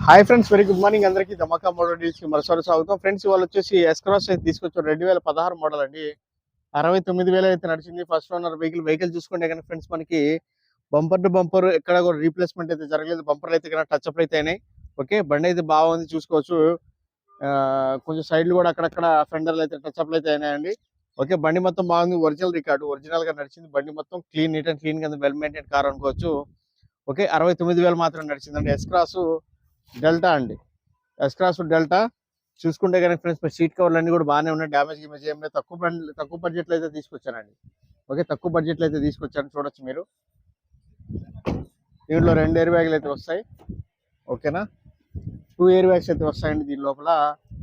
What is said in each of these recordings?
Hi friends, very good morning అందరికీ. ధమాకా model deals కి మరోసారి స్వాగతం. ఫ్రెండ్స్, ఇవాళ వచ్చేసి ఎస్క్రాస్ అయితే తీసుకొచ్చారు. 2016 మోడల్ అండి. 69,000 అయితే నడిచింది. ఫస్ట్ ఓనర్ వెహికల్ చూసుకుంటే కనుక ఫ్రెండ్స్ మనకి బంపర్ టు బంపర్ ఎక్కడ కూడా రీప్లేస్మెంట్ అయితే జరగలేదు. బంపర్లు అయితే కనుక టచ్అప్ అయితే అయినాయి. ఓకే, బండి అయితే బాగుంది, చూసుకోవచ్చు. కొంచెం సైడ్లు కూడా అక్కడక్కడ ఫెండర్లు అయితే టచ్అప్లు అయితే అయినాయండి. ఓకే, బండి మొత్తం బాగుంది. ఒరిజినల్ రికార్డు, ఒరిజినల్ గా నడిచింది. బండి మొత్తం నీట్ అండ్ క్లీన్ గా వెల్ మెయింటైన్ కార్ అనుకోవచ్చు. ఓకే, 69,000 మాత్రం నడిచిందండి. ఎస్క్రాస్ డెల్టా అండి. ఎస్క్రాస్ డెల్టా చూసుకుంటే కనుక ఫ్రెండ్స్ సీట్ కవర్లు అన్ని కూడా బాగానే ఉన్నాయి. డ్యామేజ్ గిమేజ్ ఏం లేదు. తక్కువ బడ్జెట్లో అయితే తీసుకొచ్చానండి. ఓకే, తక్కువ బడ్జెట్లో అయితే తీసుకొచ్చాను, చూడొచ్చు మీరు. దీంట్లో 2 ఎయిర్ బ్యాగులు అయితే వస్తాయి. ఓకేనా, 2 ఎయిర్ బ్యాగ్స్ అయితే వస్తాయండి. దీని లోపల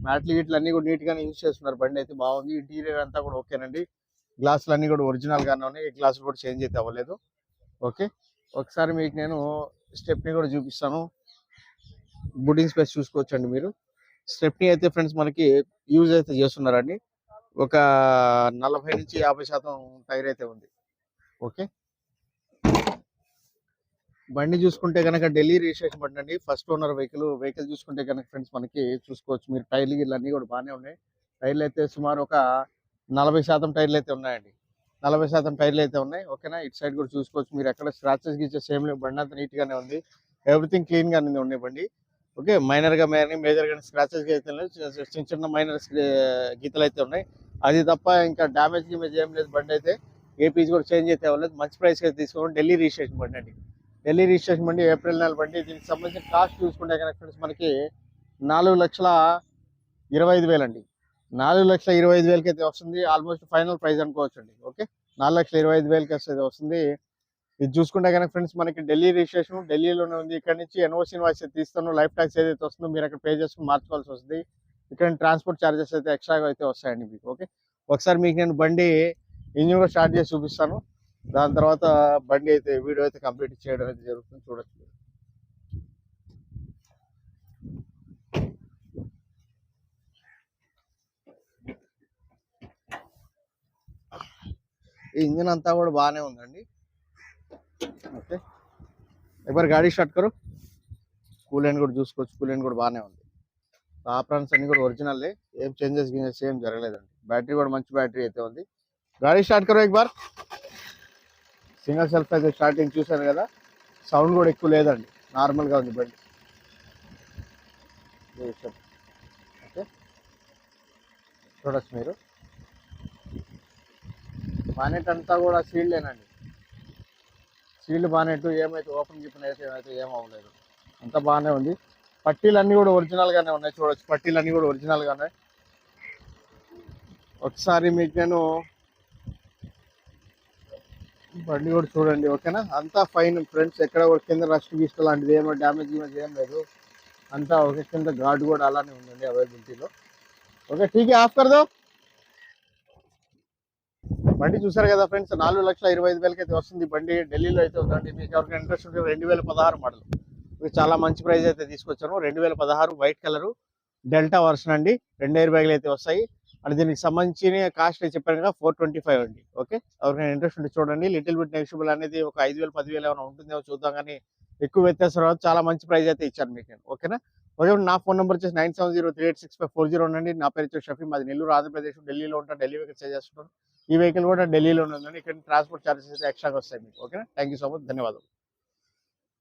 మ్యాట్లు గిట్లు అన్ని కూడా నీట్ గానే యూజ్ చేస్తున్నారు. బండి అయితే బాగుంది. ఇంటీరియర్ అంతా కూడా ఓకేనండి. గ్లాసులు అన్ని కూడా ఒరిజినల్ గానే ఉన్నాయి. ఈ గ్లాసులు కూడా చేంజ్ అయితే అవ్వలేదు. ఓకే, ఒకసారి మీకు నేను స్టెప్ని కూడా చూపిస్తాను. బుడ్డింగ్ స్పేస్ చూసుకోవచ్చండి మీరు. స్టెప్ని అయితే ఫ్రెండ్స్ మనకి యూజ్ అయితే చేస్తున్నారండి. ఒక 40 నుంచి 50% టైర్ అయితే ఉంది. ఓకే, బండి చూసుకుంటే కనుక ఢిల్లీ రిజిస్ట్రేషన్ బండి అండి. ఫస్ట్ ఓనర్ వెహికల్ చూసుకుంటే కనుక ఫ్రెండ్స్ మనకి చూసుకోవచ్చు మీరు. టైర్లు గిర్లు అన్ని కూడా బాగానే ఉన్నాయి. టైర్లు అయితే సుమారు ఒక 40% టైర్లు అయితే ఉన్నాయండి. 40% టైర్లు అయితే ఉన్నాయి. ఓకేనా, ఇటు సైడ్ కూడా చూసుకోవచ్చు మీరు. ఎక్కడ స్క్రాచెస్ గీచెస్ ఏం లేవు. బండి అంతా నీట్ గానే ఉంది. ఎవ్రీథింగ్ క్లీన్ గానే ఉన్నాయి బండి. ఓకే, మైనర్ గా మేజర్ గా స్క్రాచెస్ అయితే చిన్న చిన్న మైనర్ గీతలు అయితే ఉన్నాయి. అది తప్ప ఇంకా డ్యామేజ్ గిమేజ్ ఏం లేదు. బండి అయితే ఏపీస్ కూడా చేంజ్ అయితే అవ్వలేదు. మంచి ప్రైస్ అయితే తీసుకోండి. ఢిల్లీ రిజిస్ట్రేషన్ బండి అండి. ఢిల్లీ రిజిస్ట్రేషన్ బండి, ఏప్రిల్ నెల బండి. దీనికి సంబంధించిన కాస్ట్ చూసుకుంటే కనుక ఫ్రెండ్స్ మనకి 4,25,000 అండి. 4,25,000కి అయితే వస్తుంది. ఆల్మోస్ట్ ఫైనల్ ప్రైస్ అనుకోవచ్చు అండి. ఓకే, 4,25,000కి అయితే వస్తుంది. ఇది చూసుకుంటే కనుక ఫ్రెండ్స్ మనకి ఢిల్లీ రిజిస్ట్రేషన్ ఢిల్లీలోనే ఉంది. ఇక్కడ నుంచి ఎన్ఓసి ఇన్వాయిస్ తీస్తాను. లైఫ్ ట్యాక్స్ ఏదైతే వస్తుందో మీరు అక్కడ పే చేసుకుని మార్చుకోవాల్సి వస్తుంది. ఇక్కడ ట్రాన్స్పోర్ట్ ఛార్జెస్ అయితే ఎక్స్ట్రాగా అయితే వస్తాయండి మీకు. ఓకే, ఒకసారి మీకు నేను బండి ఇంజిన్ కూడా స్టార్ట్ చేసి చూపిస్తాను. దాని తర్వాత బండి అయితే వీడియో అయితే కంప్లీట్ చేయడం అయితే జరుగుతుంది, చూడొచ్చు. ఈ ఇంజిన్ అంతా కూడా బాగానే ఉందండి. ఓకే, ఒకసారి గాడి స్టార్ట్ కరు. కూలెంట్ కూడా చూసుకోవచ్చు. కూలెంట్ కూడా బాగానే ఉంది. ఆప్రాన్స్ అన్ని కూడా ఒరిజినల్, ఏం చేంజెస్ ఏం జరగలేదండి. బ్యాటరీ కూడా మంచి బ్యాటరీ అయితే ఉంది. గాడి స్టార్ట్ కరు ఎక్ బార్. సింగల్ సెల్ఫ్ అయితే స్టార్టింగ్ చూసాను కదా, సౌండ్ కూడా ఎక్కువ లేదండి. నార్మల్గా ఉంది బండి. ఓకే, చూడొచ్చు మీరు. బానెట్ అంతా కూడా సీల్డేనండి. సీల్డ్ బానెట్ ఏమైతే ఓపెన్ గిపెన్ అయితే ఏం అవ్వలేదు. అంతా బాగానే ఉంది. పట్టీలన్నీ కూడా ఒరిజినల్ గానే ఉన్నాయి, చూడొచ్చు. పట్టీలన్నీ కూడా ఒరిజినల్ గానే. ఒకసారి మీకు నేను బండి కూడా చూడండి. ఓకేనా, అంతా ఫైన్ ఫ్రెండ్స్. ఎక్కడ కూడా కింద రస్ట్ గీస్ట్ లాంటిది ఏమో డ్యామేజ్ ఏం లేదు. అంతా ఓకే. కింద గార్డ్ కూడా అలానే ఉందండి అవైలబిలిటీలో. ఓకే, ఠీక్ ఆఫ్ కర్దో. బండి చూసారు కదా ఫ్రెండ్స్, 4,25,000కి అయితే వస్తుంది. బండి ఢిల్లీలో అయితే ఉందండి. మీకు ఎవరికైనా ఇంట్రెస్ట్ ఉంటే 2016 మోడల్. ఇది చాలా మంచి ప్రైస్ అయితే తీసుకొచ్చాను. 2016 వైట్ కలర్ డెల్టా వర్షన్ అండి. 2 ఎయిర్ బ్యాగులు అయితే వస్తాయి. అండ్ దీనికి సంబంధించిన కాస్ట్ చెప్పాను కదా 425 అండి. ఓకే, ఎవరికైనా ఇంట్రెస్ట్ ఉంటే చూడండి. లిటిల్ బిట్ నెగిషియబుల్ అనేది ఒక 5,000 10,000 ఏమైనా ఉంటుందేమో చూద్దాం, కానీ ఎక్కువ వ్యత్యాసం రాదు. చాలా మంచి ప్రైస్ అయితే ఇచ్చాను మీకు నేను. ఓకేనా, ఓకే. నా ఫోన్ నెంబర్ వచ్చేసి 9703865440 ఉండండి. నా పేరు వచ్చేసి షఫీ. మాది నెల్లూరు, ఆంధ్రప్రదేశ్. ఢిల్లీలో ఉంటాను. ఢిల్లీ వెహికల్ చేస్తున్నాను. ఈ వెహికల్ కూడా ఢిల్లీలో ఉందండి. ఇక్కడ ట్రాన్స్పోర్ట్ చార్జెస్ అయితే ఎక్స్ట్రాగా వస్తాయి మీకు. ఓకేనా, థ్యాంక్ యూ సో మచ్, ధన్యవాదాలు.